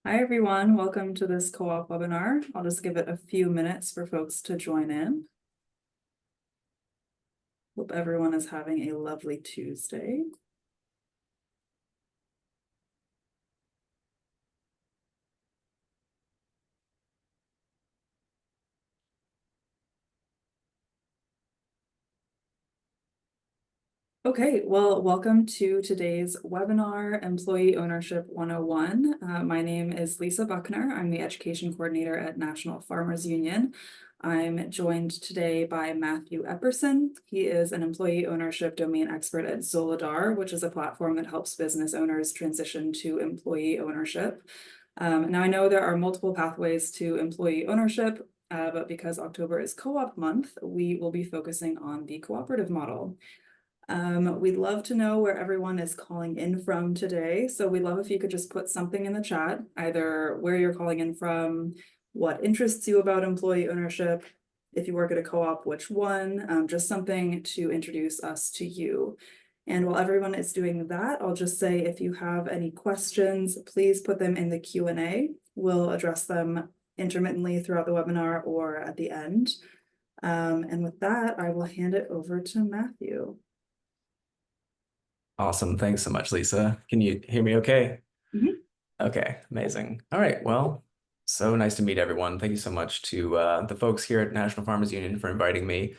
Hi, everyone. Welcome to this co-op webinar. I'll just give it a few minutes for folks to join in. Hope everyone is having a lovely Tuesday. Okay, well, welcome to today's webinar, Employee Ownership 101. My name is Lisa Buckner. I'm the Education Coordinator at National Farmers Union. I'm joined today by Matthew Epperson. He is an employee ownership domain expert at Zoladar, which is a platform that helps business owners transition to employee ownership. Now, I know there are multiple pathways to employee ownership, but because October is co-op month, we will be focusing on the cooperative model. We'd love to know where everyone is calling in from today. So we'd love if you could just put something in the chat, either where you're calling in from, what interests you about employee ownership, if you work at a co-op, which one, just something to introduce us to you. And while everyone is doing that, I'll just say if you have any questions, please put them in the Q&A. We'll address them intermittently throughout the webinar or at the end. And with that, I will hand it over to Matthew. Awesome. Thanks so much, Lisa. Can you hear me okay? Mm-hmm. Okay, amazing. All right, well, so nice to meet everyone. Thank you so much to the folks here at National Farmers Union for inviting me.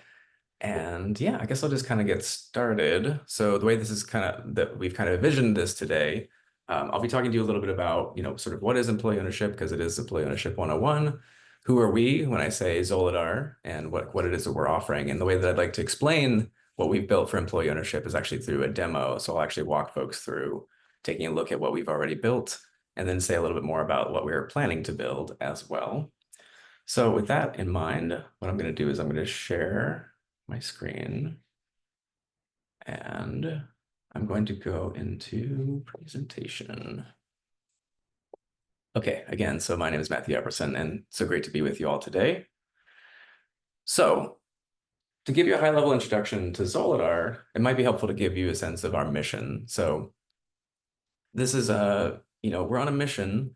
And yeah, I guess I'll just kind of get started. So the way this is that we've kind of envisioned this today, I'll be talking to you a little bit about, sort of what is employee ownership, because it is Employee Ownership 101. Who are we when I say Zoladar, and what it is that we're offering. And the way that I'd like to explain what we've built for employee ownership is actually through a demo. So I'll actually walk folks through taking a look at what we've already built, and then say a little bit more about what we're planning to build as well. So with that in mind, what I'm going to do is I'm going to share my screen, and I'm going to go into presentation. Okay, again, so my name is Matthew Epperson, and so great to be with you all today. So to give you a high-level introduction to Zoladar, it might be helpful to give you a sense of our mission. So this is we're on a mission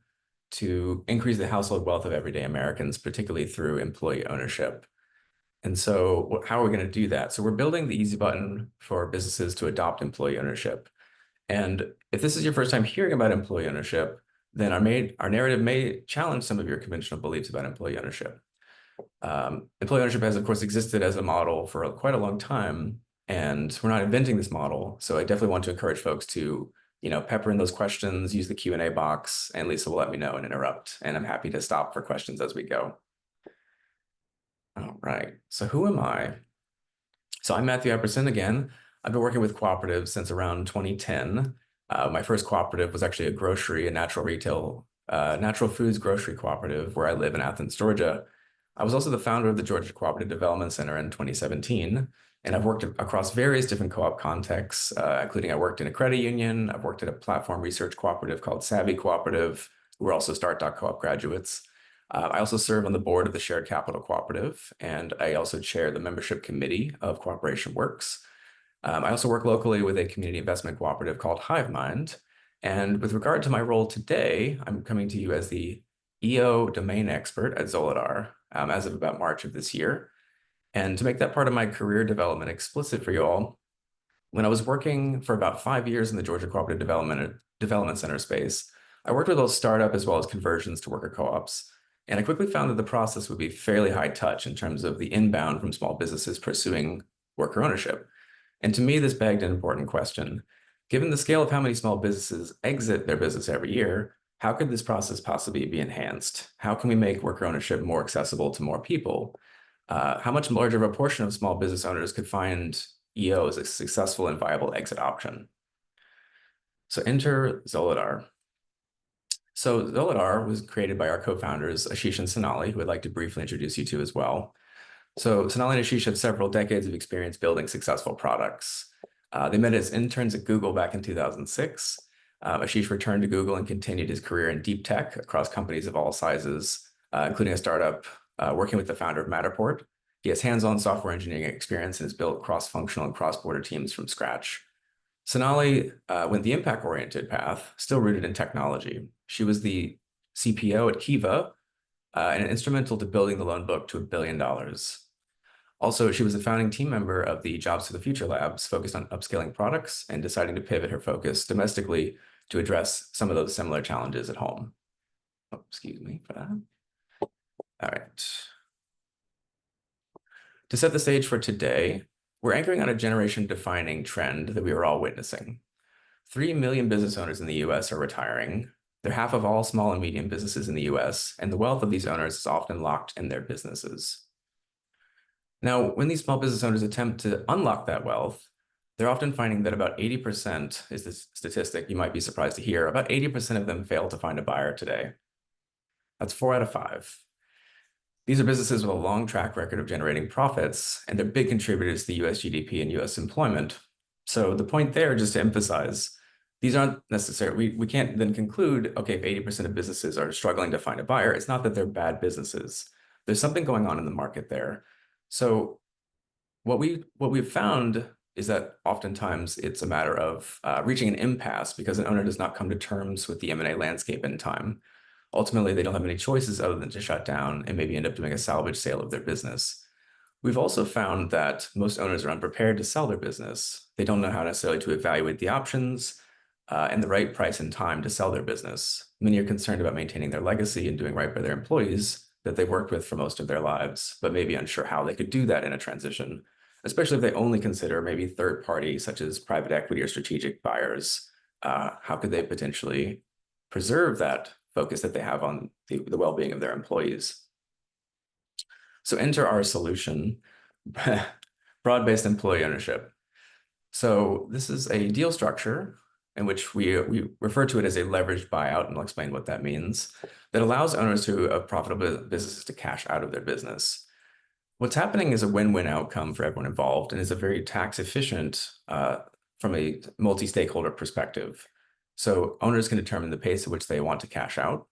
to increase the household wealth of everyday Americans, particularly through employee ownership. And so how are we going to do that? So we're building the easy button for businesses to adopt employee ownership. And if this is your first time hearing about employee ownership, then our narrative may challenge some of your conventional beliefs about employee ownership. Employee ownership has, of course, existed as a model for quite a long time, and we're not inventing this model. So I definitely want to encourage folks to, pepper in those questions, use the Q&A box, and Lisa will let me know and interrupt. And I'm happy to stop for questions as we go. All right, so who am I? So I'm Matthew Epperson again. I've been working with cooperatives since around 2010. My first cooperative was actually a natural foods grocery cooperative where I live in Athens, Georgia. I was also the founder of the Georgia Cooperative Development Center in 2017, and I've worked across various different co-op contexts, including I worked in a credit union, I've worked at a platform research cooperative called Savvy Cooperative. We're also Start.coop graduates. I also serve on the board of the Shared Capital Cooperative, and I also chair the membership committee of Cooperation Works. I also work locally with a community investment cooperative called HiveMind. And with regard to my role today, I'm coming to you as the EO domain expert at Zoladar as of about March of this year. And to make that part of my career development explicit for you all, when I was working for about 5 years in the Georgia Cooperative Development Center space, I worked with both startup as well as conversions to worker co-ops. And I quickly found that the process would be fairly high touch in terms of the inbound from small businesses pursuing worker ownership. And to me, this begged an important question. Given the scale of how many small businesses exit their business every year, how could this process possibly be enhanced? How can we make worker ownership more accessible to more people? How much larger of a portion of small business owners could find EO as a successful and viable exit option? So enter Zoladar. So Zoladar was created by our co-founders, Ashish and Sonali, who I'd like to briefly introduce you to as well. So Sonali and Ashish have several decades of experience building successful products. They met as interns at Google back in 2006. Ashish returned to Google and continued his career in deep tech across companies of all sizes, including a startup working with the founder of Matterport. He has hands-on software engineering experience and has built cross-functional and cross-border teams from scratch. Sonali went the impact-oriented path, still rooted in technology. She was the CPO at Kiva, and instrumental to building the loan book to $1 billion. Also, she was a founding team member of the Jobs for the Future Labs, focused on upscaling products and deciding to pivot her focus domestically to address some of those similar challenges at home. Oh, excuse me for that. All right. To set the stage for today, we're anchoring on a generation-defining trend that we are all witnessing. 3 million business owners in the US are retiring. They're half of all small and medium businesses in the US, and the wealth of these owners is often locked in their businesses. Now, when these small business owners attempt to unlock that wealth, they're often finding that about 80% is the statistic you might be surprised to hear. About 80% of them fail to find a buyer today. That's 4 out of 5. These are businesses with a long track record of generating profits, and they're big contributors to the US GDP and US employment. So the point there, just to emphasize, these aren't necessarily, we can't then conclude, okay, if 80% of businesses are struggling to find a buyer, it's not that they're bad businesses. There's something going on in the market there. So what we've found is that oftentimes it's a matter of reaching an impasse because an owner does not come to terms with the M&A landscape in time. Ultimately, they don't have any choices other than to shut down and maybe end up doing a salvage sale of their business. We've also found that most owners are unprepared to sell their business. They don't know how necessarily to evaluate the options and the right price and time to sell their business. Many are concerned about maintaining their legacy and doing right by their employees that they've worked with for most of their lives, but maybe unsure how they could do that in a transition, especially if they only consider maybe third parties such as private equity or strategic buyers. How could they potentially preserve that focus that they have on the well-being of their employees? So enter our solution, broad-based employee ownership. So this is a deal structure in which we refer to it as a leveraged buyout, and I'll explain what that means, that allows owners of profitable businesses to cash out of their business. What's happening is a win-win outcome for everyone involved and is a very tax efficient from a multi-stakeholder perspective. So owners can determine the pace at which they want to cash out,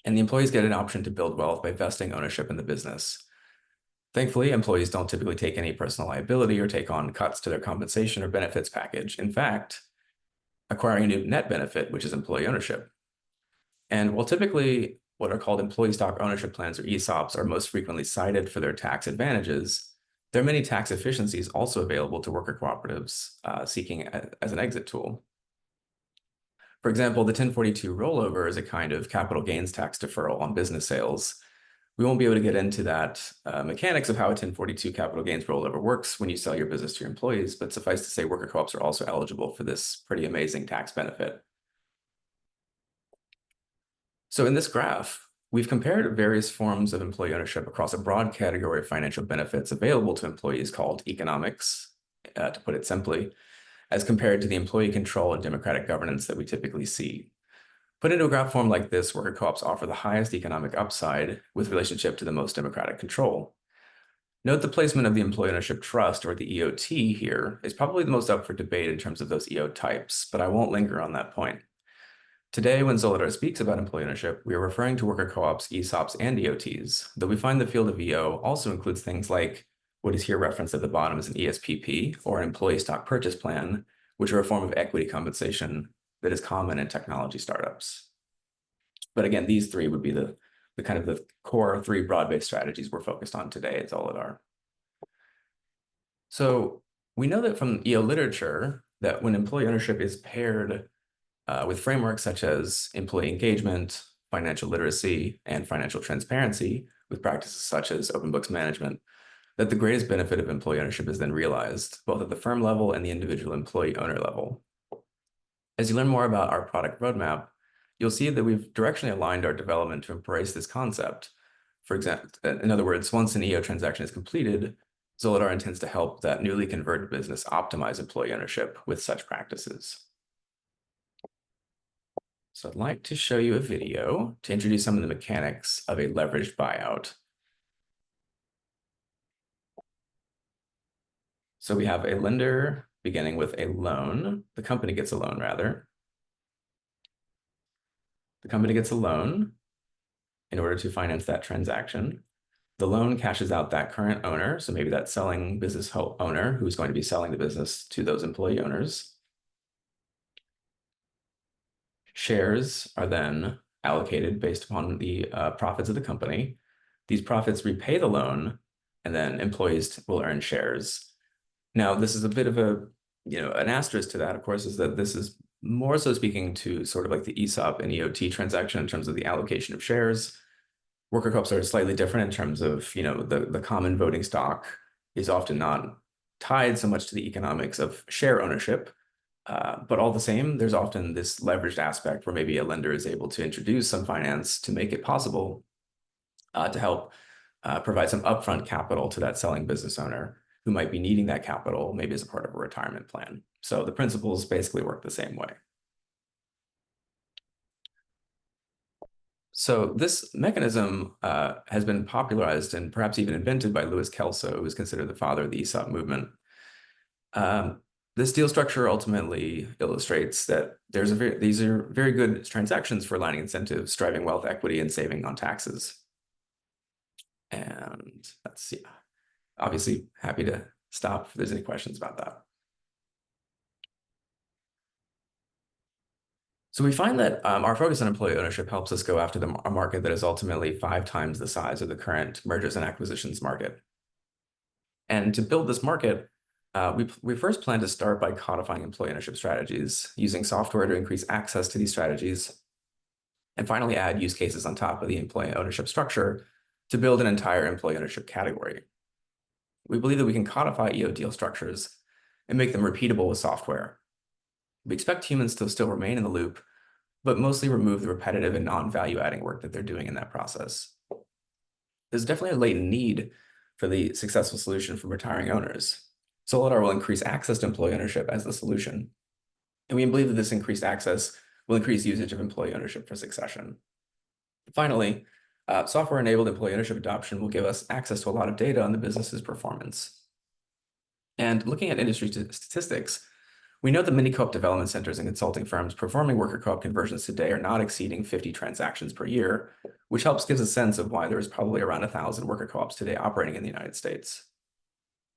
and the employees get an option to build wealth by vesting ownership in the business. Thankfully, employees don't typically take any personal liability or take on cuts to their compensation or benefits package. In fact, acquiring a new net benefit, which is employee ownership. And while typically what are called employee stock ownership plans or ESOPs are most frequently cited for their tax advantages, there are many tax efficiencies also available to worker cooperatives seeking as an exit tool. For example, the 1042 rollover is a kind of capital gains tax deferral on business sales. We won't be able to get into that mechanics of how a 1042 capital gains rollover works when you sell your business to your employees, but suffice to say, worker co-ops are also eligible for this pretty amazing tax benefit. So in this graph, we've compared various forms of employee ownership across a broad category of financial benefits available to employees called economics, to put it simply, as compared to the employee control and democratic governance that we typically see. Put into a graph form like this, worker co-ops offer the highest economic upside with relationship to the most democratic control. Note the placement of the employee ownership trust, or the EOT here, is probably the most up for debate in terms of those EO types, but I won't linger on that point. Today, when Zolidar speaks about employee ownership, we are referring to worker co-ops, ESOPs, and EOTs, though we find the field of EO also includes things like what is here referenced at the bottom as an ESPP, or an employee stock purchase plan, which are a form of equity compensation that is common in technology startups. But again, these three would be the kind of the core 3 broad-based strategies we're focused on today at Zolidar. So we know that from EO literature that when employee ownership is paired with frameworks such as employee engagement, financial literacy, and financial transparency, with practices such as open books management, that the greatest benefit of employee ownership is then realized, both at the firm level and the individual employee owner level. As you learn more about our product roadmap, you'll see that we've directionally aligned our development to embrace this concept. For example, in other words, once an EO transaction is completed, Zolidar intends to help that newly converted business optimize employee ownership with such practices. So I'd like to show you a video to introduce some of the mechanics of a leveraged buyout. So we have a lender beginning with a loan. The company gets a loan, rather. The company gets a loan in order to finance that transaction. The loan cashes out that current owner, so maybe that selling business owner who's going to be selling the business to those employee owners. Shares are then allocated based upon the profits of the company. These profits repay the loan, and then employees will earn shares. Now, this is a bit of a, an asterisk to that, of course, is that this is more so speaking to sort of like the ESOP and EOT transaction in terms of the allocation of shares. Worker co-ops are slightly different in terms of, the common voting stock is often not tied so much to the economics of share ownership. But all the same, there's often this leveraged aspect where maybe a lender is able to introduce some finance to make it possible to help provide some upfront capital to that selling business owner who might be needing that capital, maybe as a part of a retirement plan. So the principles basically work the same way. So this mechanism has been popularized and perhaps even invented by Louis Kelso, who is considered the father of the ESOP movement. This deal structure ultimately illustrates that these are very good transactions for aligning incentives, driving wealth equity, and saving on taxes. And that's, obviously happy to stop if there's any questions about that. So we find that our focus on employee ownership helps us go after a market that is ultimately 5 times the size of the current mergers and acquisitions market. And to build this market, we first plan to start by codifying employee ownership strategies, using software to increase access to these strategies, and finally add use cases on top of the employee ownership structure to build an entire employee ownership category. We believe that we can codify EO deal structures and make them repeatable with software. We expect humans to still remain in the loop, but mostly remove the repetitive and non-value adding work that they're doing in that process. There's definitely a latent need for the successful solution for retiring owners. Solidar will increase access to employee ownership as the solution. And we believe that this increased access will increase usage of employee ownership for succession. Finally, software-enabled employee ownership adoption will give us access to a lot of data on the business's performance. And looking at industry statistics, we know that many co-op development centers and consulting firms performing worker co-op conversions today are not exceeding 50 transactions per year, which gives a sense of why there is probably around 1,000 worker co-ops today operating in the United States.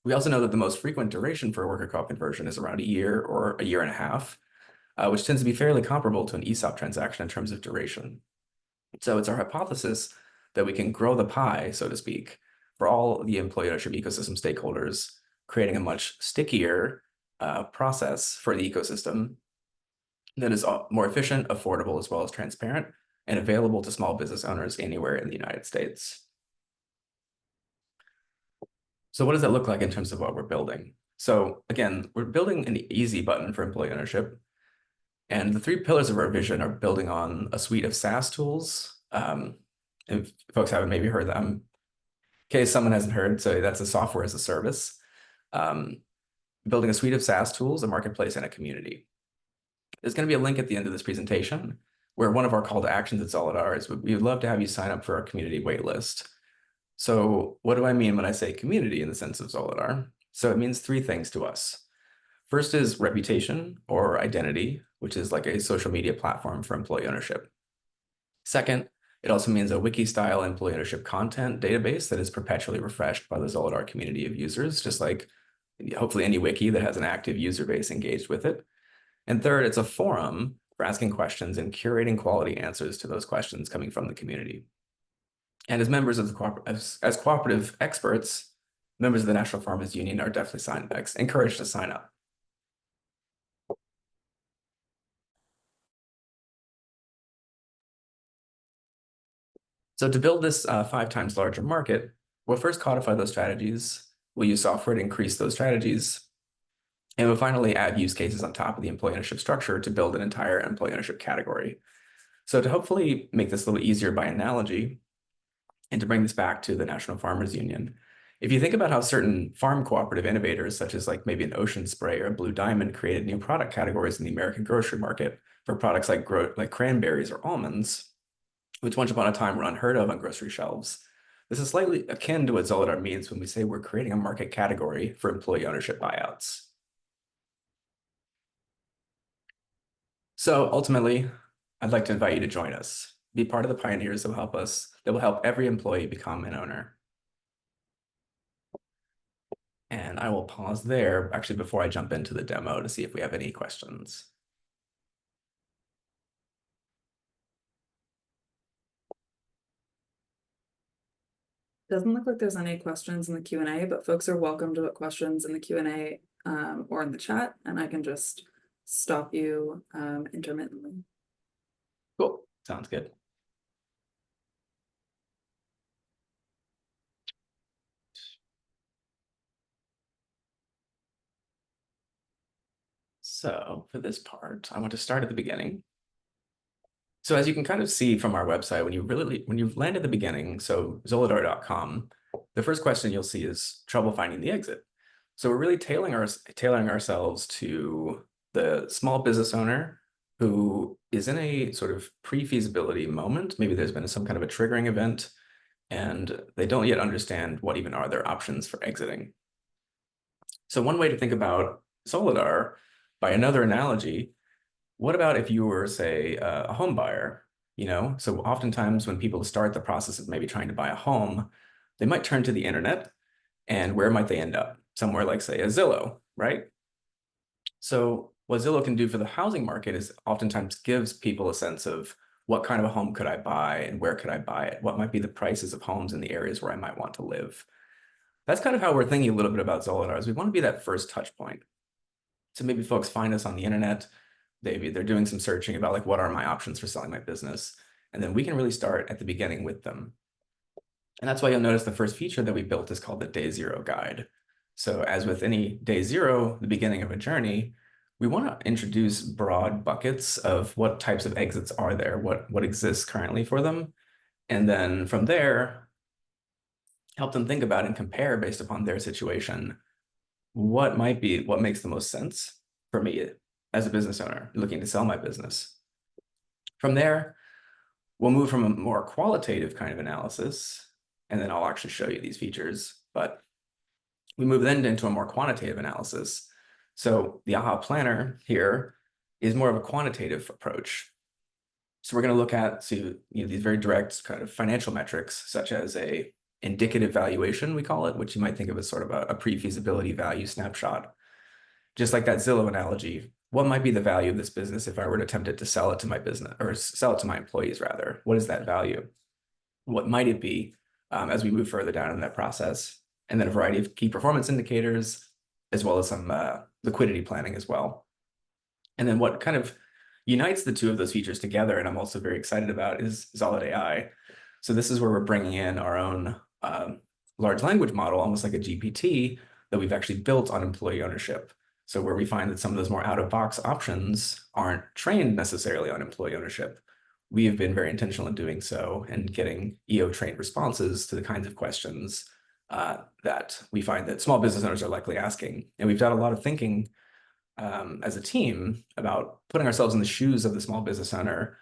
We also know that the most frequent duration for a worker co-op conversion is around a year or a year and a half, which tends to be fairly comparable to an ESOP transaction in terms of duration. So it's our hypothesis that we can grow the pie, so to speak, for all the employee ownership ecosystem stakeholders, creating a much stickier process for the ecosystem that is more efficient, affordable, as well as transparent, and available to small business owners anywhere in the United States. So what does that look like in terms of what we're building? So again, we're building an easy button for employee ownership. And the 3 pillars of our vision are building on a suite of SaaS tools. If folks haven't maybe heard them, in case someone hasn't heard, so that's a software as a service. Building a suite of SaaS tools, a marketplace, and a community. There's going to be a link at the end of this presentation where one of our call to actions at Solidar is we would love to have you sign up for our community waitlist. So what do I mean when I say community in the sense of Solidar? So it means 3 things to us. First is reputation or identity, which is like a social media platform for employee ownership. Second, it also means a wiki-style employee ownership content database that is perpetually refreshed by the Solidar community of users, just like hopefully any wiki that has an active user base engaged with it. And third, it's a forum for asking questions and curating quality answers to those questions coming from the community. And as members of as cooperative experts, members of the National Farmers Union are definitely encouraged to sign up. So to build this 5 times larger market, we'll first codify those strategies. We'll use software to increase those strategies. And we'll finally add use cases on top of the employee ownership structure to build an entire employee ownership category. So to hopefully make this a little easier by analogy, and to bring this back to the National Farmers Union, if you think about how certain farm cooperative innovators, such as like maybe an Ocean Spray or a Blue Diamond, created new product categories in the American grocery market for products like cranberries or almonds, which once upon a time were unheard of on grocery shelves. This is slightly akin to what Solidar means when we say we're creating a market category for employee ownership buyouts. So ultimately, I'd like to invite you to join us. Be part of the pioneers that will help every employee become an owner. And I will pause there actually before I jump into the demo to see if we have any questions. Doesn't look like there's any questions in the Q&A, but folks are welcome to put questions in the Q&A or in the chat, and I can just stop you intermittently. Cool, sounds good. So for this part, I want to start at the beginning. So as you can kind of see from our website, when you land at the beginning, so Zolidar.com, the first question you'll see is trouble finding the exit. So we're really tailoring ourselves to the small business owner who is in a sort of pre-feasibility moment. Maybe there's been some kind of a triggering event and they don't yet understand what even are their options for exiting. So one way to think about Solidar, by another analogy, what about if you were, say, a home buyer? So oftentimes when people start the process of maybe trying to buy a home, they might turn to the internet, and where might they end up? Somewhere like, say, a Zillow, right? So what Zillow can do for the housing market is oftentimes gives people a sense of what kind of a home could I buy and where could I buy it? What might be the prices of homes in the areas where I might want to live? That's kind of how we're thinking a little bit about Zolidar, is we want to be that first touch point. So maybe folks find us on the internet, maybe they're doing some searching about like, what are my options for selling my business? And then we can really start at the beginning with them. And that's why you'll notice the first feature that we built is called the Day Zero Guide. So as with any day zero, the beginning of a journey, we want to introduce broad buckets of what types of exits are there, what exists currently for them. And then from there, help them think about and compare based upon their situation, what makes the most sense for me as a business owner looking to sell my business. From there, we'll move from a more qualitative kind of analysis, and then I'll actually show you these features, but we move then into a more quantitative analysis. So the AHA Planner here is more of a quantitative approach. So we're going to look at these very direct kind of financial metrics, such as a indicative valuation, we call it, which you might think of as sort of a pre-feasibility value snapshot. Just like that Zillow analogy, what might be the value of this business if I were to attempt to sell it to my business, or sell it to my employees rather? What is that value? What might it be as we move further down in that process? And then a variety of key performance indicators, as well as some liquidity planning as well. And then what kind of unites the two of those features together, and I'm also very excited about, is Solid AI. So this is where we're bringing in our own large language model, almost like a GPT, that we've actually built on employee ownership. So where we find that some of those more out-of-box options aren't trained necessarily on employee ownership, we have been very intentional in doing so and getting EO-trained responses to the kinds of questions that we find that small business owners are likely asking. And we've done a lot of thinking as a team about putting ourselves in the shoes of the small business owner,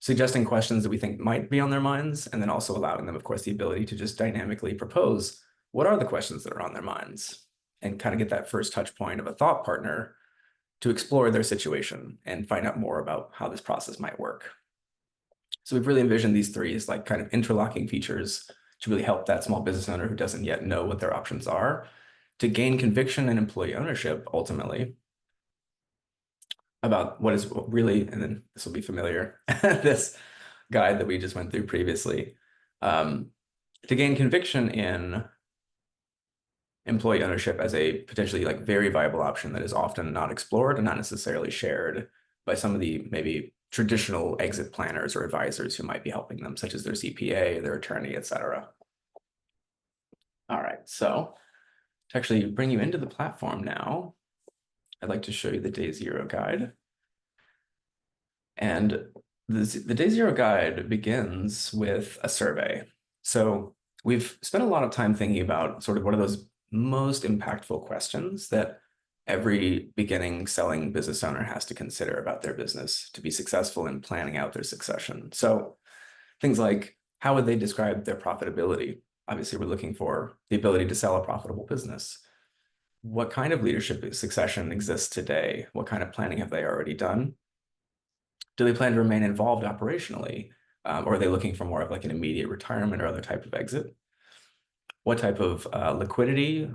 suggesting questions that we think might be on their minds, and then also allowing them, of course, the ability to just dynamically propose what are the questions that are on their minds, and kind of get that first touch point of a thought partner to explore their situation and find out more about how this process might work. So we've really envisioned these three as like kind of interlocking features to really help that small business owner who doesn't yet know what their options are to gain conviction and employee ownership ultimately about what is really, and then this will be familiar, this guide that we just went through previously, to gain conviction in employee ownership as a potentially like very viable option that is often not explored and not necessarily shared by some of the maybe traditional exit planners or advisors who might be helping them, such as their CPA, their attorney, etc. All right, so to actually bring you into the platform now, I'd like to show you the Day Zero Guide. And the Day Zero Guide begins with a survey. So we've spent a lot of time thinking about sort of what are those most impactful questions that every beginning selling business owner has to consider about their business to be successful in planning out their succession. So things like, how would they describe their profitability? Obviously, we're looking for the ability to sell a profitable business. What kind of leadership succession exists today? What kind of planning have they already done? Do they plan to remain involved operationally? Or are they looking for more of like an immediate retirement or other type of exit? What type of liquidity?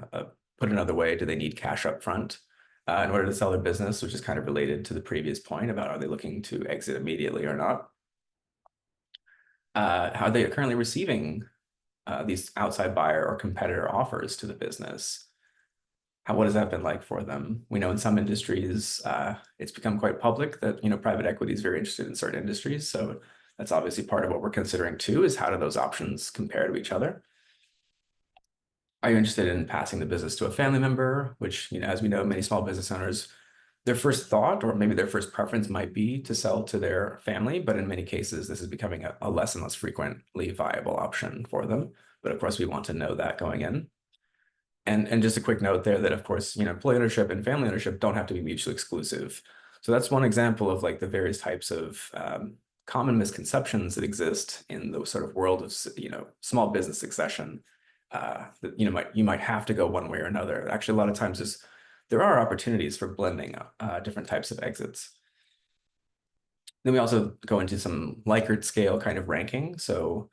Put another way, do they need cash up front in order to sell their business, which is kind of related to the previous point about are they looking to exit immediately or not? How are they currently receiving these outside buyer or competitor offers to the business. What has that been like for them? We know in some industries, it's become quite public that, private equity is very interested in certain industries. So that's obviously part of what we're considering too, is how do those options compare to each other? Are you interested in passing the business to a family member, which, as we know, many small business owners, their first thought or maybe their first preference might be to sell to their family, but in many cases, this is becoming a less and less frequently viable option for them. But of course, we want to know that going in. And just a quick note there that, of course, employee ownership and family ownership don't have to be mutually exclusive. So that's one example of like the various types of common misconceptions that exist in the sort of world of, small business succession. That you might have to go one way or another. Actually, a lot of times there are opportunities for blending different types of exits. Then we also go into some Likert scale kind of ranking. So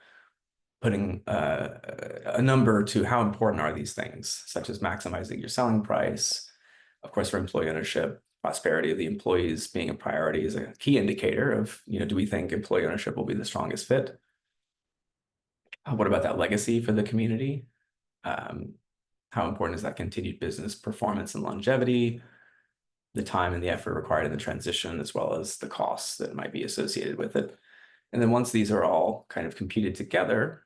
putting a number to how important are these things, such as maximizing your selling price. Of course, for employee ownership, prosperity of the employees being a priority is a key indicator of, do we think employee ownership will be the strongest fit? What about that legacy for the community? How important is that continued business performance and longevity? The time and the effort required in the transition, as well as the costs that might be associated with it. And then once these are all kind of computed together,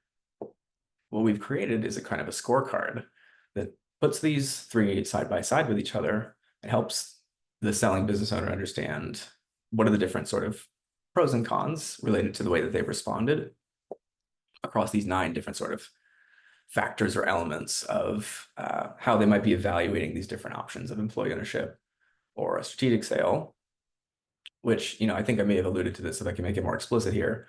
what we've created is a kind of a scorecard that puts these three side by side with each other. It helps the selling business owner understand what are the different sort of pros and cons related to the way that they've responded across these 9 different sort of factors or elements of how they might be evaluating these different options of employee ownership or a strategic sale, which, I think I may have alluded to this if I can make it more explicit here.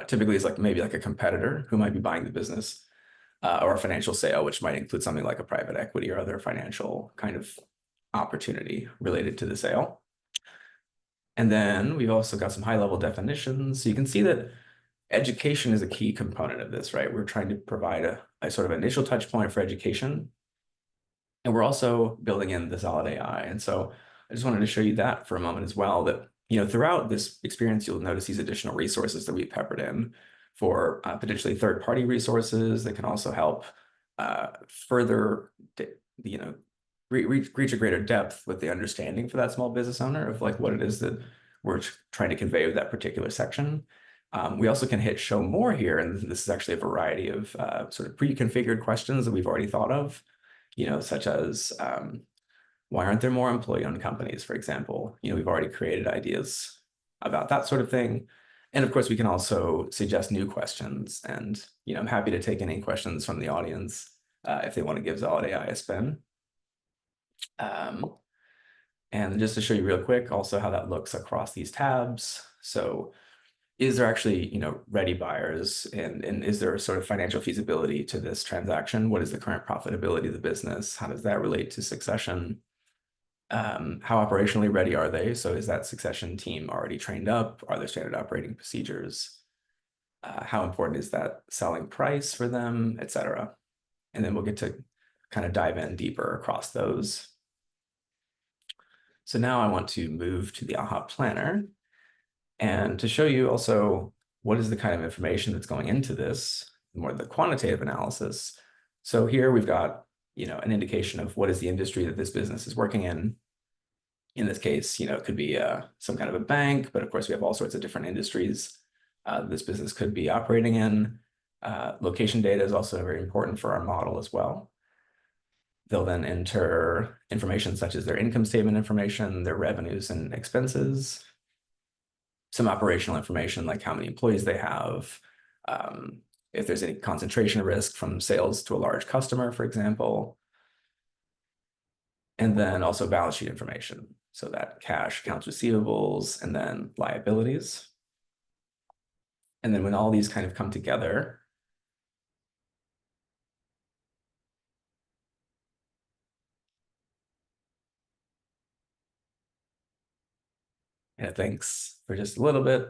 Typically is like maybe like a competitor who might be buying the business. Or a financial sale, which might include something like a private equity or other financial kind of opportunity related to the sale. And then we've also got some high-level definitions. So you can see that education is a key component of this, right? We're trying to provide a sort of initial touch point for education. And we're also building in the solid AI. And so I just wanted to show you that for a moment as well, that, throughout this experience, you'll notice these additional resources that we peppered in for potentially third-party resources that can also help further, reach a greater depth with the understanding for that small business owner of like what it is that we're trying to convey with that particular section. We also can hit show more here, and this is actually a variety of sort of pre-configured questions that we've already thought of, such as why aren't there more employee-owned companies, for example? We've already created ideas about that sort of thing. And of course, we can also suggest new questions. And, I'm happy to take any questions from the audience if they want to give Solid AI a spin. And just to show you real quick also how that looks across these tabs. So is there actually, ready buyers, and is there a sort of financial feasibility to this transaction? What is the current profitability of the business? How does that relate to succession? How operationally ready are they? So is that succession team already trained up? Are there standard operating procedures? How important is that selling price for them, et cetera? And then we'll get to kind of dive in deeper across those. So now I want to move to the AHA Planner and to show you also what is the kind of information that's going into this, more the quantitative analysis. So here we've got, an indication of what is the industry that this business is working in. In this case, it could be some kind of a bank, but of course we have all sorts of different industries this business could be operating in. Location data is also very important for our model as well. They'll then enter information such as their income statement information, their revenues and expenses, some operational information like how many employees they have, if there's any concentration risk from sales to a large customer, for example, and then also balance sheet information. So that cash, accounts receivables, and then liabilities. And then when all these kind of come together, and it thinks for just a little bit,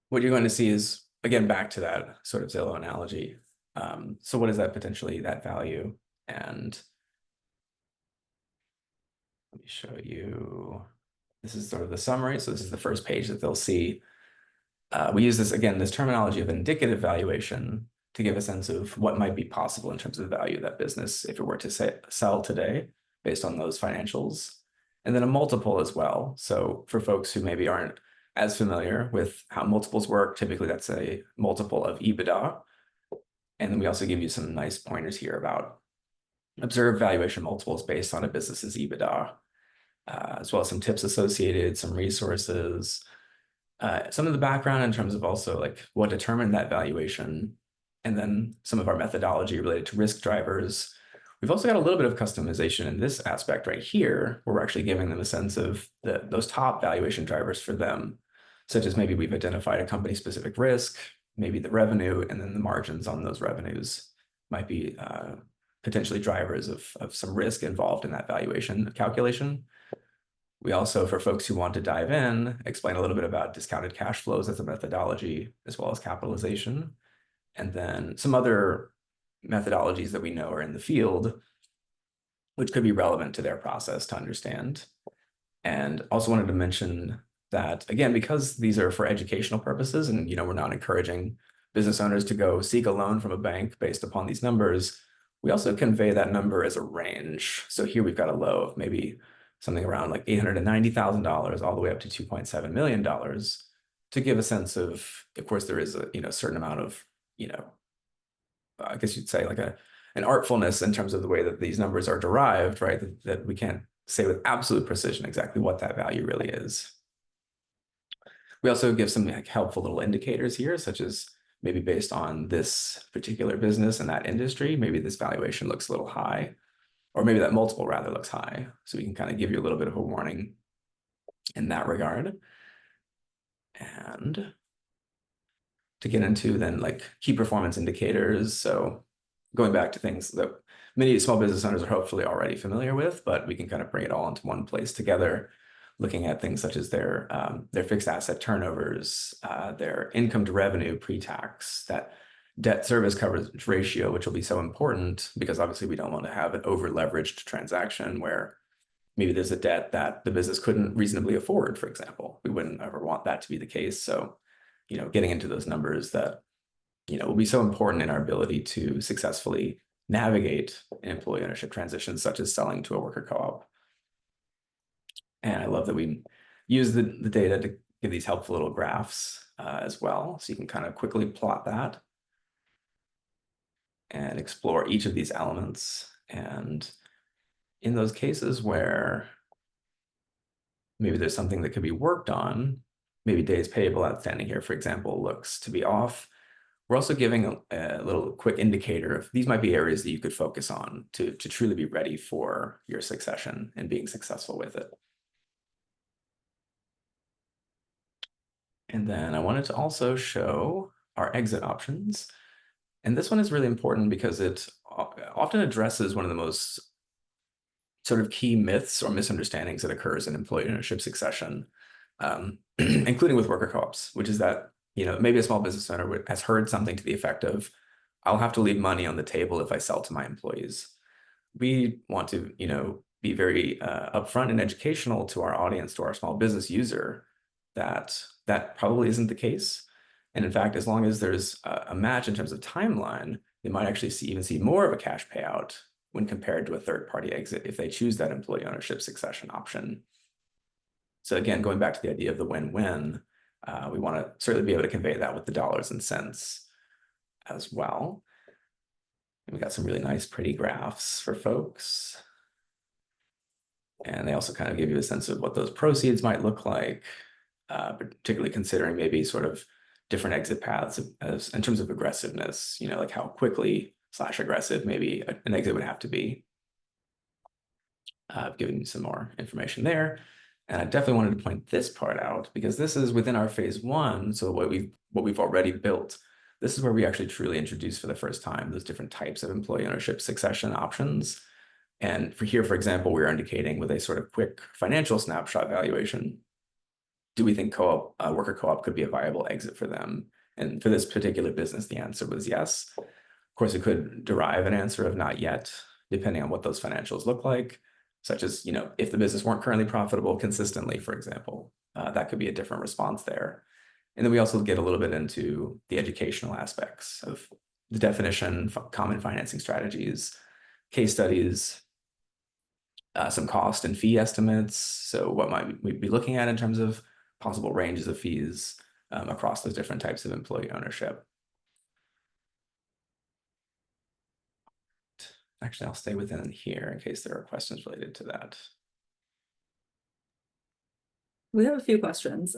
what you're going to see is, again, back to that sort of Zillow analogy. So what is that potentially, that value? And let me show you, this is sort of the summary. So this is the first page that they'll see. We use this terminology of indicative valuation to give a sense of what might be possible in terms of the value of that business if it were to sell today based on those financials. And then a multiple as well. So for folks who maybe aren't as familiar with how multiples work, typically that's a multiple of EBITDA. And then we also give you some nice pointers here about observed valuation multiples based on a business's EBITDA, as well as some tips associated, some resources, some of the background in terms of also like what determined that valuation, and then some of our methodology related to risk drivers. We've also got a little bit of customization in this aspect right here, where we're actually giving them a sense of those top valuation drivers for them, such as maybe we've identified a company-specific risk, maybe the revenue, and then the margins on those revenues might be potentially drivers of some risk involved in that valuation calculation. We also, for folks who want to dive in, explain a little bit about discounted cash flows as a methodology, as well as capitalization, and then some other methodologies that we know are in the field, which could be relevant to their process to understand. And also wanted to mention that, again, because these are for educational purposes, and we're not encouraging business owners to go seek a loan from a bank based upon these numbers, we also convey that number as a range. So here we've got a low of maybe something around like $890,000 all the way up to $2.7 million to give a sense of course, there is a certain amount of, I guess you'd say like an artfulness in terms of the way that these numbers are derived, right? That we can't say with absolute precision exactly what that value really is. We also give some like helpful little indicators here, such as maybe based on this particular business and that industry, maybe this valuation looks a little high, or maybe that multiple rather looks high. So we can kind of give you a little bit of a warning in that regard. And to get into then like key performance indicators. So going back to things that many small business owners are hopefully already familiar with, but we can kind of bring it all into one place together, looking at things such as their fixed asset turnovers, their income to revenue pre-tax, that debt service coverage ratio, which will be so important because obviously we don't want to have an over leveraged transaction where maybe there's a debt that the business couldn't reasonably afford, for example. We wouldn't ever want that to be the case. So, getting into those numbers that, will be so important in our ability to successfully navigate employee ownership transitions, such as selling to a worker co-op. And I love that we use the data to give these helpful little graphs as well. So you can kind of quickly plot that and explore each of these elements. And in those cases where maybe there's something that could be worked on, maybe days payable outstanding here, for example, looks to be off. We're also giving a little quick indicator of these might be areas that you could focus on to truly be ready for your succession and being successful with it. And then I wanted to also show our exit options. And this one is really important because it often addresses one of the most sort of key myths or misunderstandings that occurs in employee ownership succession, including with worker co-ops, which is that, maybe a small business owner has heard something to the effect of, I'll have to leave money on the table if I sell to my employees. We want to, be very upfront and educational to our audience, to our small business user, that probably isn't the case. And in fact, as long as there's a match in terms of timeline, they might actually even see more of a cash payout when compared to a third-party exit if they choose that employee ownership succession option. So again, going back to the idea of the win-win, we want to certainly be able to convey that with the dollars and cents as well. And we got some really nice, pretty graphs for folks. And they also kind of give you a sense of what those proceeds might look like, particularly considering maybe sort of different exit paths as in terms of aggressiveness, like how quickly / aggressive maybe an exit would have to be. I've given you some more information there. And I definitely wanted to point this part out because this is within our phase one. So what we've already built, this is where we actually truly introduce for the first time those different types of employee ownership succession options. And for example, we're indicating with a sort of quick financial snapshot valuation, do we think worker co-op could be a viable exit for them? And for this particular business, the answer was yes. Of course, it could derive an answer of not yet, depending on what those financials look like, such as, if the business weren't currently profitable consistently, for example, that could be a different response there. And then we also get a little bit into the educational aspects of the definition, common financing strategies, case studies, some cost and fee estimates. So what might we be looking at in terms of possible ranges of fees across those different types of employee ownership. Actually, I'll stay within here in case there are questions related to that. We have a few questions.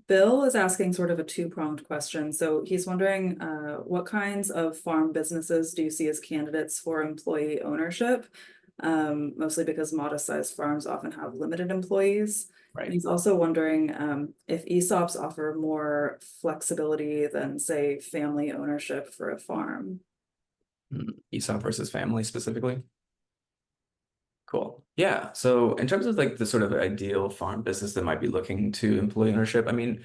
Bill is asking sort of a two-pronged question. So he's wondering what kinds of farm businesses do you see as candidates for employee ownership? Mostly because modest-sized farms often have limited employees. Right. And he's also wondering if ESOPs offer more flexibility than, say, family ownership for a farm. ESOP versus family specifically? Cool. Yeah. So in terms of like the sort of ideal farm business that might be looking to employee ownership, I mean,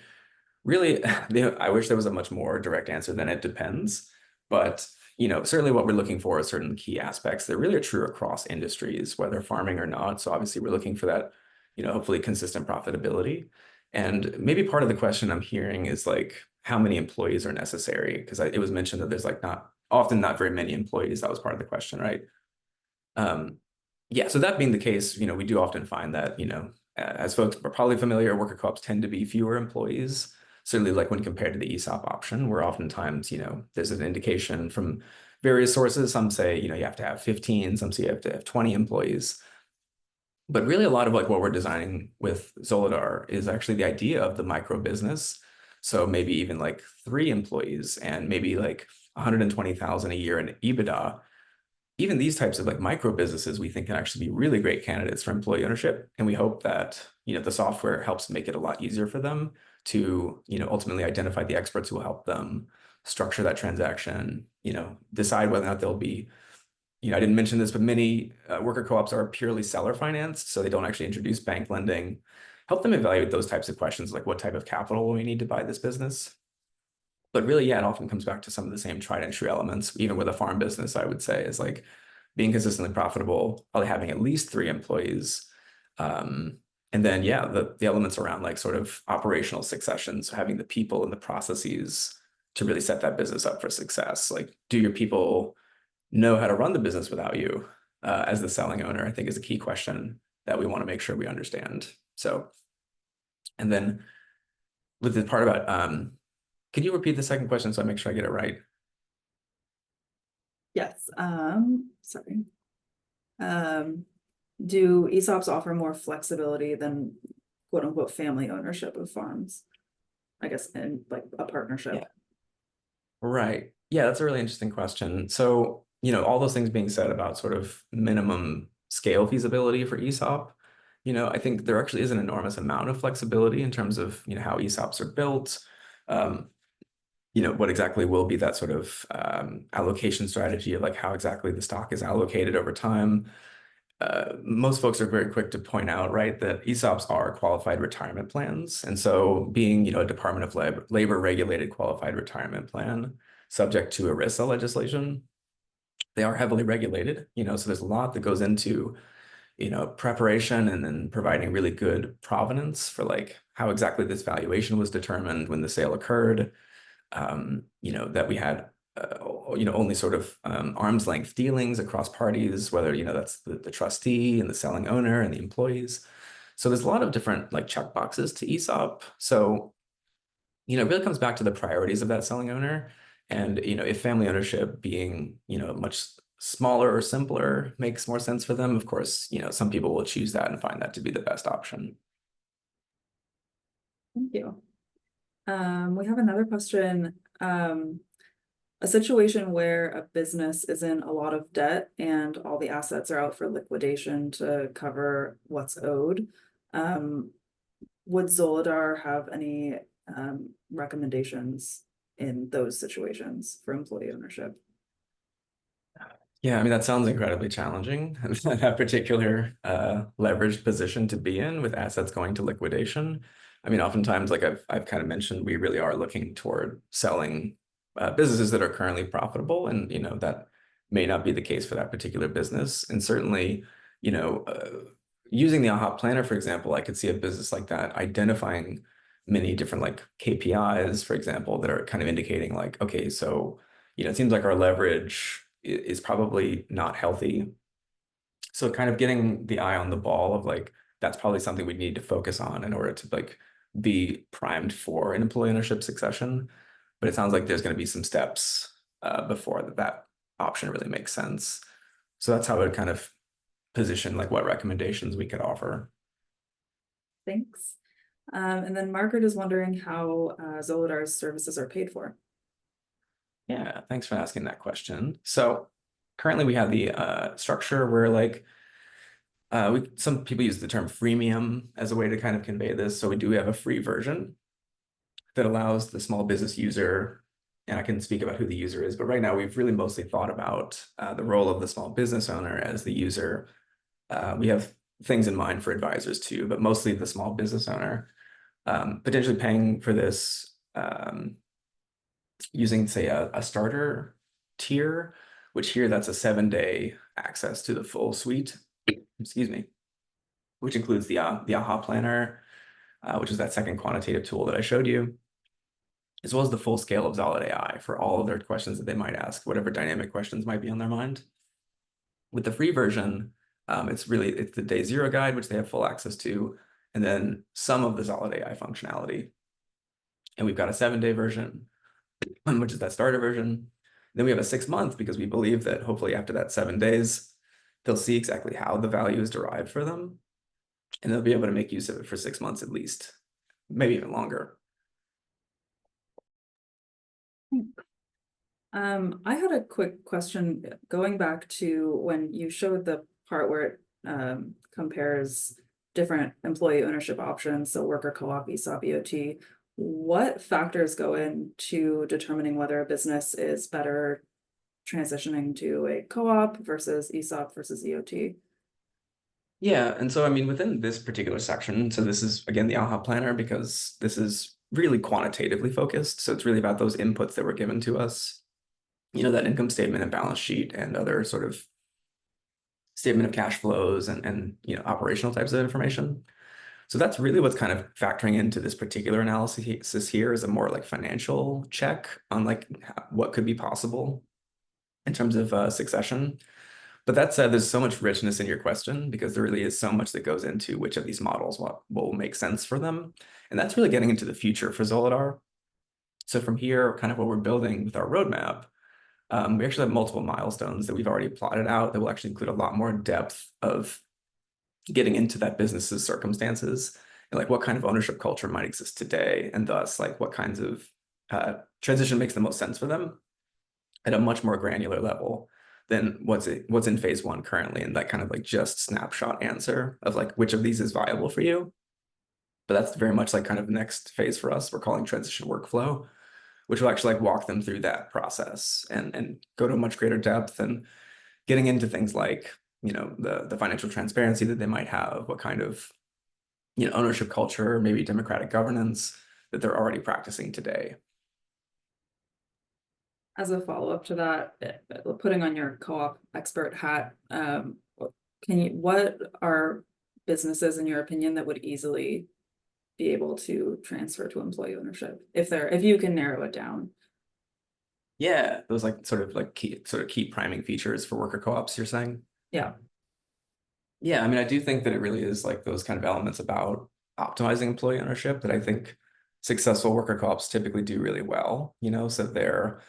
really, I wish there was a much more direct answer than it depends. But, certainly what we're looking for is certain key aspects that really are true across industries, whether farming or not. So obviously we're looking for that, hopefully consistent profitability. And maybe part of the question I'm hearing is like, how many employees are necessary? Because it was mentioned that there's like not very many employees. That was part of the question, right? Yeah, so that being the case, we do often find that, as folks are probably familiar, worker co-ops tend to be fewer employees. Certainly like when compared to the ESOP option, where oftentimes, there's an indication from various sources. Some say, you have to have 15, some say you have to have 20 employees. But really a lot of like what we're designing with Zolidar is actually the idea of the micro business. So maybe even like 3 employees and maybe like 120,000 a year in EBITDA. Even these types of like micro businesses we think can actually be really great candidates for employee ownership. And we hope that, the software helps make it a lot easier for them to, ultimately identify the experts who will help them structure that transaction, decide whether or not they'll be, I didn't mention this, but many worker co-ops are purely seller financed. So they don't actually introduce bank lending, help them evaluate those types of questions, like what type of capital will we need to buy this business? But really, yeah, it often comes back to some of the same tried and true elements, even with a farm business, I would say, is like being consistently profitable, probably having at least 3 employees. And then, yeah, the elements around like sort of operational succession. So having the people and the processes to really set that business up for success. Like, do your people know how to run the business without you as the selling owner? I think is a key question that we want to make sure we understand. So, and then with the part about, could you repeat the second question so I make sure I get it right? Yes, sorry. Do ESOPs offer more flexibility than quote unquote family ownership of farms? I guess in like a partnership. Yeah. Right. Yeah, that's a really interesting question. So, all those things being said about sort of minimum scale feasibility for ESOP, I think there actually is an enormous amount of flexibility in terms of, how ESOPs are built. What exactly will be that sort of allocation strategy of like how exactly the stock is allocated over time. Most folks are very quick to point out, right, that ESOPs are qualified retirement plans. And so being, a Department of Labor regulated qualified retirement plan subject to ERISA legislation, they are heavily regulated, so there's a lot that goes into, preparation and then providing really good provenance for like how exactly this valuation was determined when the sale occurred. That we had, only sort of arm's length dealings across parties, whether, that's the trustee and the selling owner and the employees. So there's a lot of different like check boxes to ESOP. So, it really comes back to the priorities of that selling owner. And, if family ownership being, much smaller or simpler makes more sense for them, of course, some people will choose that and find that to be the best option. Thank you. We have another question. A situation where a business is in a lot of debt and all the assets are out for liquidation to cover what's owed. Would Zolidar have any recommendations in those situations for employee ownership? Yeah, I mean, that sounds incredibly challenging, that particular leveraged position to be in with assets going to liquidation. I mean, oftentimes, like I've kind of mentioned, we really are looking toward selling businesses that are currently profitable, and that may not be the case for that particular business. And certainly, using the AHA planner, for example, I could see a business like that identifying many different like KPIs, for example, that are kind of indicating like, okay, so, it seems like our leverage is probably not healthy. So kind of getting the eye on the ball of like, that's probably something we need to focus on in order to like be primed for an employee ownership succession. But it sounds like there's going to be some steps before that option really makes sense. So that's how I would kind of position like what recommendations we could offer. Thanks. And then Margaret is wondering how Zoladar's services are paid for. Yeah, thanks for asking that question. So currently we have the structure where like some people use the term freemium as a way to kind of convey this. So we do have a free version that allows the small business user, and I can speak about who the user is, but right now we've really mostly thought about the role of the small business owner as the user. We have things in mind for advisors too, but mostly the small business owner, potentially paying for this using, say, a starter tier, which here that's a 7-day access to the full suite, excuse me, which includes the AHA planner, which is that second quantitative tool that I showed you, as well as the full scale of Zolid AI for all of their questions that they might ask, whatever dynamic questions might be on their mind. With the free version, it's the day zero guide, which they have full access to, and then some of the Zolid AI functionality. And we've got a 7-day version, which is that starter version. Then we have a 6-month because we believe that hopefully after that 7 days, they'll see exactly how the value is derived for them. And they'll be able to make use of it for 6 months at least, maybe even longer. I had a quick question going back to when you showed the part where it compares different employee ownership options, so worker co-op, ESOP, EOT. What factors go into determining whether a business is better transitioning to a co-op versus ESOP versus EOT? Yeah, and so I mean, within this particular section, so this is again the AHA planner because this is really quantitatively focused. So it's really about those inputs that were given to us, that income statement and balance sheet and other sort of statement of cash flows and operational types of information. So that's really what's kind of factoring into this particular analysis here is a more like financial check on like what could be possible in terms of succession. But that said, there's so much richness in your question because there really is so much that goes into which of these models will make sense for them. And that's really getting into the future for Zolidar. So from here, kind of what we're building with our roadmap, we actually have multiple milestones that we've already plotted out that will actually include a lot more depth of getting into that business's circumstances and like what kind of ownership culture might exist today, and thus like what kinds of transition makes the most sense for them at a much more granular level than what's in phase 1 currently, and that kind of like just snapshot answer of like which of these is viable for you. But that's very much like kind of next phase for us. We're calling transition workflow, which will actually like walk them through that process and go to a much greater depth and getting into things like, the financial transparency that they might have, what kind of, ownership culture, maybe democratic governance that they're already practicing today. As a follow-up to that, putting on your co-op expert hat, what are businesses, in your opinion, that would easily be able to transfer to employee ownership if you can narrow it down? Yeah, those like sort of like key priming features for worker co-ops, you're saying? Yeah. Yeah, I mean, I do think that it really is like those kind of elements about optimizing employee ownership that I think successful worker co-ops typically do really well, so they're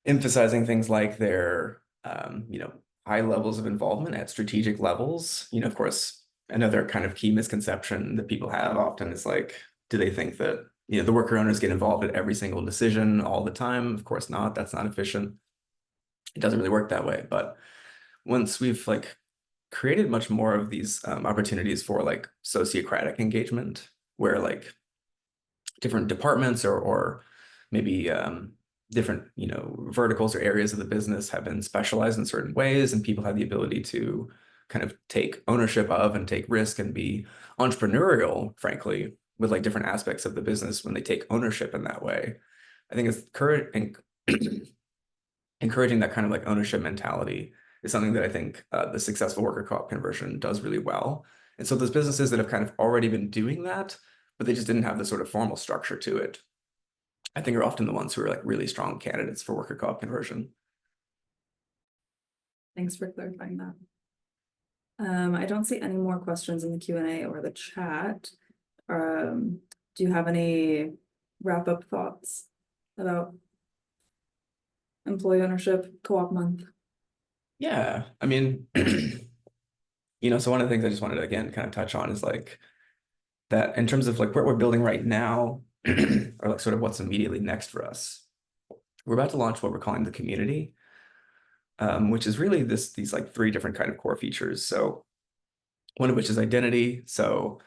emphasizing things like their, high levels of involvement at strategic levels. Of course, another kind of key misconception that people have often is like, do they think that, the worker owners get involved at every single decision all the time? Of course not. That's not efficient. It doesn't really work that way. But once we've like created much more of these opportunities for like sociocratic engagement, where like different departments or maybe different verticals or areas of the business have been specialized in certain ways, and people have the ability to kind of take ownership of and take risk and be entrepreneurial, frankly, with like different aspects of the business when they take ownership in that way. I think it's encouraging that kind of like ownership mentality is something that I think the successful worker co-op conversion does really well. And so those businesses that have kind of already been doing that but they just didn't have the sort of formal structure to it, I think are often the ones who are like really strong candidates for worker co-op conversion. Thanks for clarifying that. I don't see any more questions in the Q&A or the chat. Do you have any wrap-up thoughts about employee ownership co-op month? Yeah, I mean, so one of the things I just wanted to again kind of touch on is like that in terms of like what we're building right now, or like sort of what's immediately next for us. We're about to launch what we're calling the community, which is really these like three different kind of core features. So one of which is identity. So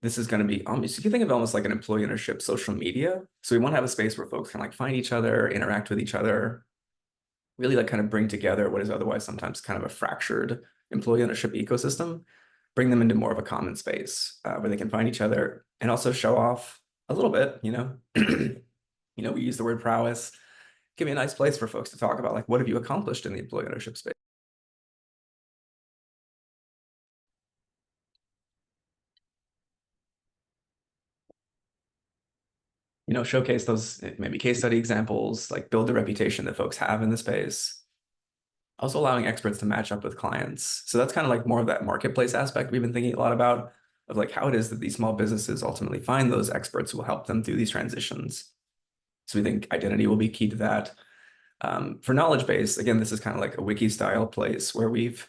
this is going to be almost, you can think of it almost like an employee ownership social media. So we want to have a space where folks can like find each other, interact with each other, really like kind of bring together what is otherwise sometimes kind of a fractured employee ownership ecosystem, bring them into more of a common space where they can find each other and also show off a little bit, we use the word prowess, give me a nice place for folks to talk about like, what have you accomplished in the employee ownership space? Showcase those maybe case study examples, like build the reputation that folks have in the space. Also allowing experts to match up with clients. So that's kind of like more of that marketplace aspect we've been thinking a lot about, of like how it is that these small businesses ultimately find those experts who will help them through these transitions. So we think identity will be key to that. For knowledge base, again, this is kind of like a wiki style place where we've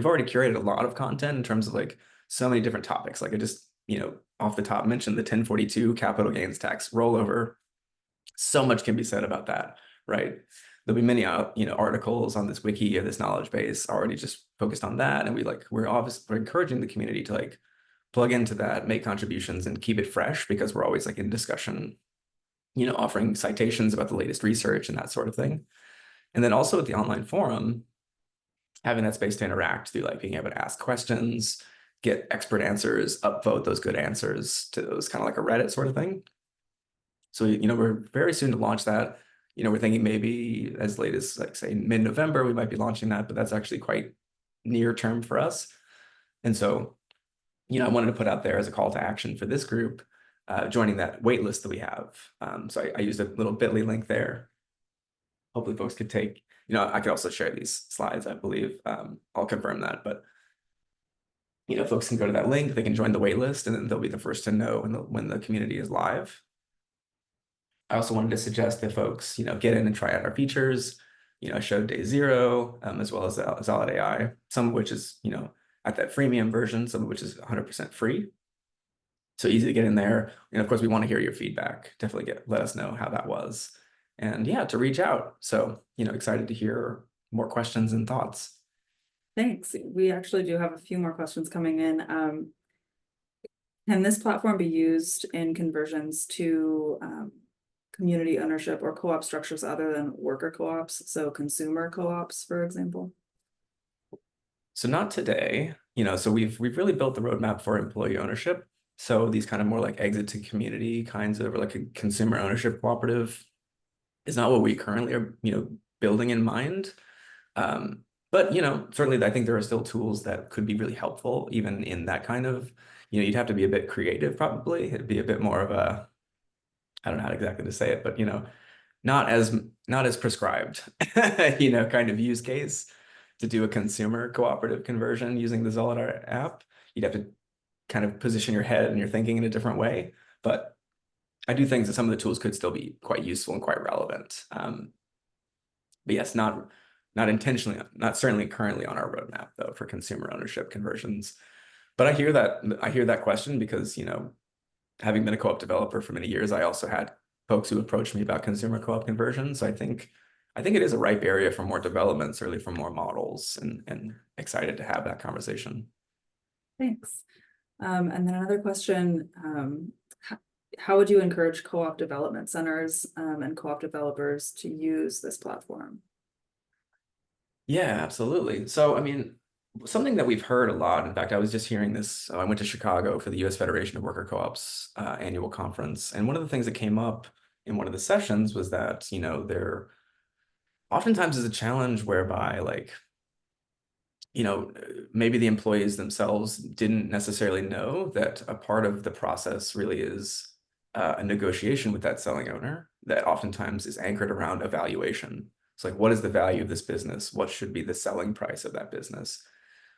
already curated a lot of content in terms of like so many different topics. Like I just, off the top mentioned the 1042 capital gains tax rollover. So much can be said about that, right? There'll be many, articles on this wiki or this knowledge base already just focused on that. And we're encouraging the community to like plug into that, make contributions and keep it fresh because we're always like in discussion, offering citations about the latest research and that sort of thing. And then also at the online forum, having that space to interact through like being able to ask questions, get expert answers, upvote those good answers to those kind of like a Reddit sort of thing. So, we're very soon to launch that. We're thinking maybe as late as like say mid-November, we might be launching that, but that's actually quite near term for us. And so, I wanted to put out there as a call to action for this group, joining that wait list that we have. So I used a little bit.ly link there. Hopefully folks could take, I could also share these slides, I believe. I'll confirm that, but folks can go to that link, they can join the wait list, and then they'll be the first to know when the community is live. I also wanted to suggest that folks, get in and try out our features. I showed day 0, as well as Solid AI, some of which is, at that freemium version, some of which is 100% free. So easy to get in there. And of course, we want to hear your feedback. Definitely let us know how that was. And yeah, to reach out. So, excited to hear more questions and thoughts. Thanks. We actually do have a few more questions coming in. Can this platform be used in conversions to community ownership or co-op structures other than worker co-ops? So consumer co-ops, for example? So not today, so we've really built the roadmap for employee ownership. So these kind of more like exit to community kinds of, or like a consumer ownership cooperative is not what we currently are, building in mind. But, certainly I think there are still tools that could be really helpful even in that kind of, you'd have to be a bit creative probably. It'd be a bit more of a, I don't know how exactly to say it, but, not as prescribed, kind of use case to do a consumer cooperative conversion using the Zolidar app. You'd have to kind of position your head and your thinking in a different way. But I do think that some of the tools could still be quite useful and quite relevant. But yes, not intentionally, not certainly currently on our roadmap though for consumer ownership conversions. But I hear that question because, having been a co-op developer for many years, I also had folks who approached me about consumer co-op conversions. So I think it is a ripe area for more development, certainly for more models, and excited to have that conversation. Thanks. And then another question, how would you encourage co-op development centers and co-op developers to use this platform? Yeah, absolutely. So, I mean, something that we've heard a lot, in fact, I was just hearing this, I went to Chicago for the US Federation of Worker Co-ops annual conference. And one of the things that came up in one of the sessions was that, there oftentimes is a challenge whereby like maybe the employees themselves didn't necessarily know that a part of the process really is a negotiation with that selling owner that oftentimes is anchored around evaluation. It's like, what is the value of this business? What should be the selling price of that business?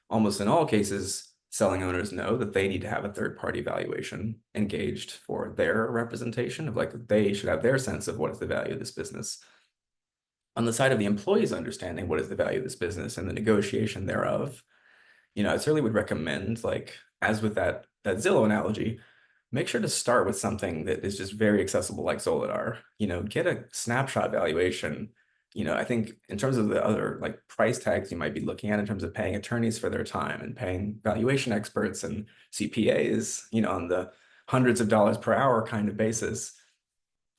Almost in all cases, selling owners know that they need to have a third-party valuation engaged for their representation of like they should have their sense of what is the value of this business. On the side of the employees understanding what is the value of this business and the negotiation thereof, I certainly would recommend, like, as with that Zillow analogy, make sure to start with something that is just very accessible like Solidar. Get a snapshot valuation. I think in terms of the other like price tags you might be looking at in terms of paying attorneys for their time and paying valuation experts and CPAs, on the hundreds of dollars per hour kind of basis,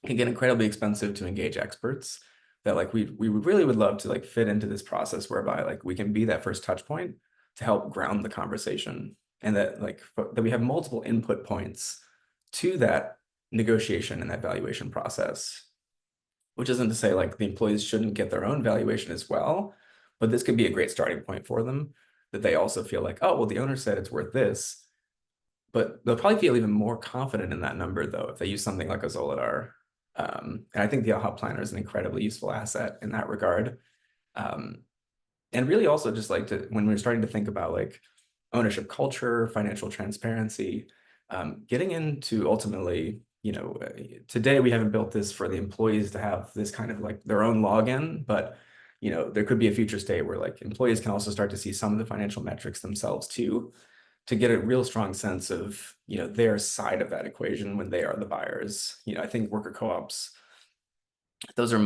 can get incredibly expensive to engage experts that like we really would love to like fit into this process whereby like we can be that first touch point to help ground the conversation, and that like that we have multiple input points to that negotiation and that valuation process, which isn't to say like the employees shouldn't get their own valuation as well, but this could be a great starting point for them, that they also feel like, oh, well, the owner said it's worth this, but they'll probably feel even more confident in that number though if they use something like a Zolidar. And I think the AHA planner is an incredibly useful asset in that regard. And really also just like when we're starting to think about like ownership culture, financial transparency, getting into ultimately, today we haven't built this for the employees to have this kind of like their own login, but there could be a future state where like employees can also start to see some of the financial metrics themselves too, to get a real strong sense of, their side of that equation when they are the buyers. I think worker co-ops, those are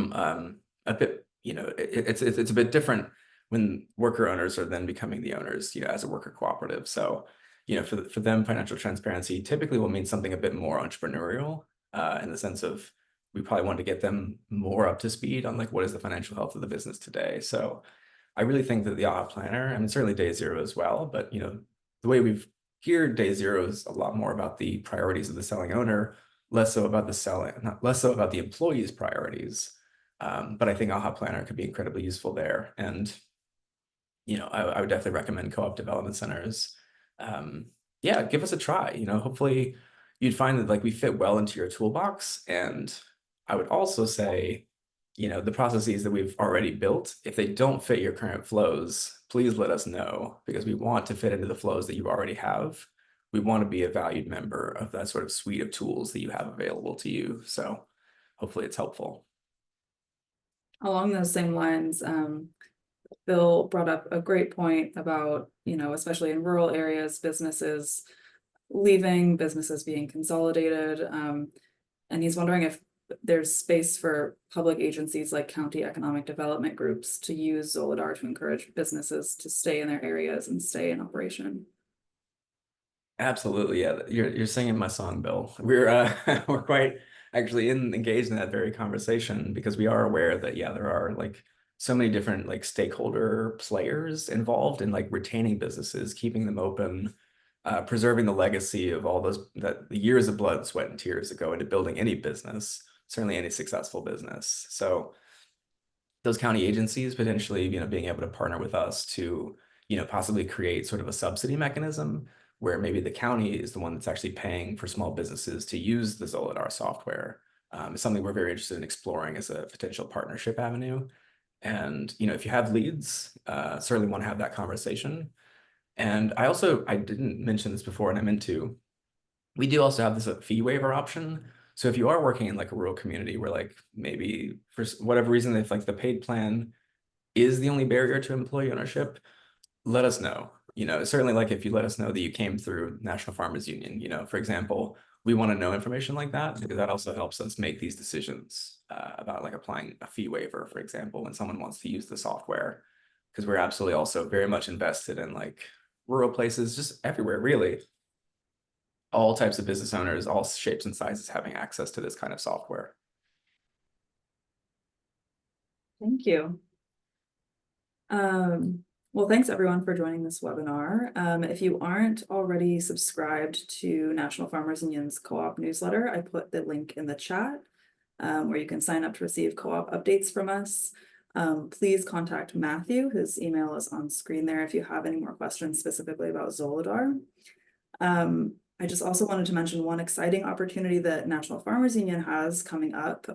a bit, it's a bit different when worker owners are then becoming the owners, as a worker cooperative. So, for them, financial transparency typically will mean something a bit more entrepreneurial, in the sense of we probably want to get them more up to speed on like what is the financial health of the business today. So I really think that the AHA planner, I mean, certainly day zero as well, but the way we've geared day zero is a lot more about the priorities of the selling owner, less so about the selling, not less so about the employee's priorities. But I think AHA planner could be incredibly useful there. And I would definitely recommend co-op development centers. Yeah, give us a try. Hopefully you'd find that like we fit well into your toolbox. And I would also say, the processes that we've already built, if they don't fit your current flows, please let us know, because we want to fit into the flows that you already have. We want to be a valued member of that sort of suite of tools that you have available to you. So hopefully it's helpful. Along those same lines, Bill brought up a great point about, especially in rural areas, businesses leaving, businesses being consolidated. And he's wondering if there's space for public agencies like county economic development groups to use Zolidar to encourage businesses to stay in their areas and stay in operation. Absolutely, yeah. You're singing my song, Bill. We're we're quite actually engaged in that very conversation, because we are aware that yeah, there are like so many different like stakeholder players involved in like retaining businesses, keeping them open, preserving the legacy of all those that the years of blood, sweat, and tears that go into building any business, certainly any successful business. So those county agencies potentially, being able to partner with us to, possibly create sort of a subsidy mechanism where maybe the county is the one that's actually paying for small businesses to use the Zolidar software, is something we're very interested in exploring as a potential partnership avenue. And, if you have leads, certainly want to have that conversation. And I didn't mention this before, and I meant to, we do also have this fee waiver option. So if you are working in like a rural community where like maybe for whatever reason, if like the paid plan is the only barrier to employee ownership, let us know. Certainly like if you let us know that you came through National Farmers Union, for example, we want to know information like that, because that also helps us make these decisions about like applying a fee waiver, for example, when someone wants to use the software, because we're absolutely also very much invested in like rural places, just everywhere, really. All types of business owners, all shapes and sizes having access to this kind of software. Thank you. Well, thanks everyone for joining this webinar. If you aren't already subscribed to National Farmers Union's co-op newsletter, I put the link in the chat, where you can sign up to receive co-op updates from us. Please contact Matthew. His email is on screen there if you have any more questions specifically about Zolidar. I just also wanted to mention one exciting opportunity that National Farmers Union has coming up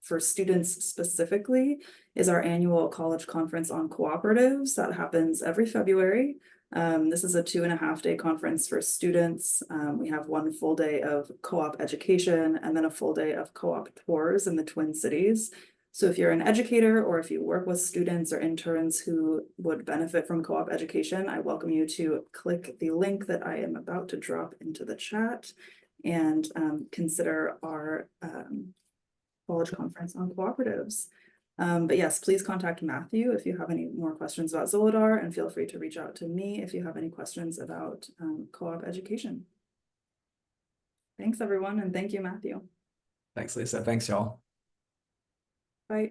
for students specifically is our annual college conference on cooperatives that happens every February. This is a 2.5-day conference for students. We have one full day of co-op education and then a full day of co-op tours in the Twin Cities. So if you're an educator or if you work with students or interns who would benefit from co-op education, I welcome you to click the link that I am about to drop into the chat and consider our college conference on cooperatives. But yes, please contact Matthew if you have any more questions about Zolidar, and feel free to reach out to me if you have any questions about co-op education. Thanks everyone, and thank you, Matthew. Thanks, Lisa. Thanks, y'all. Bye.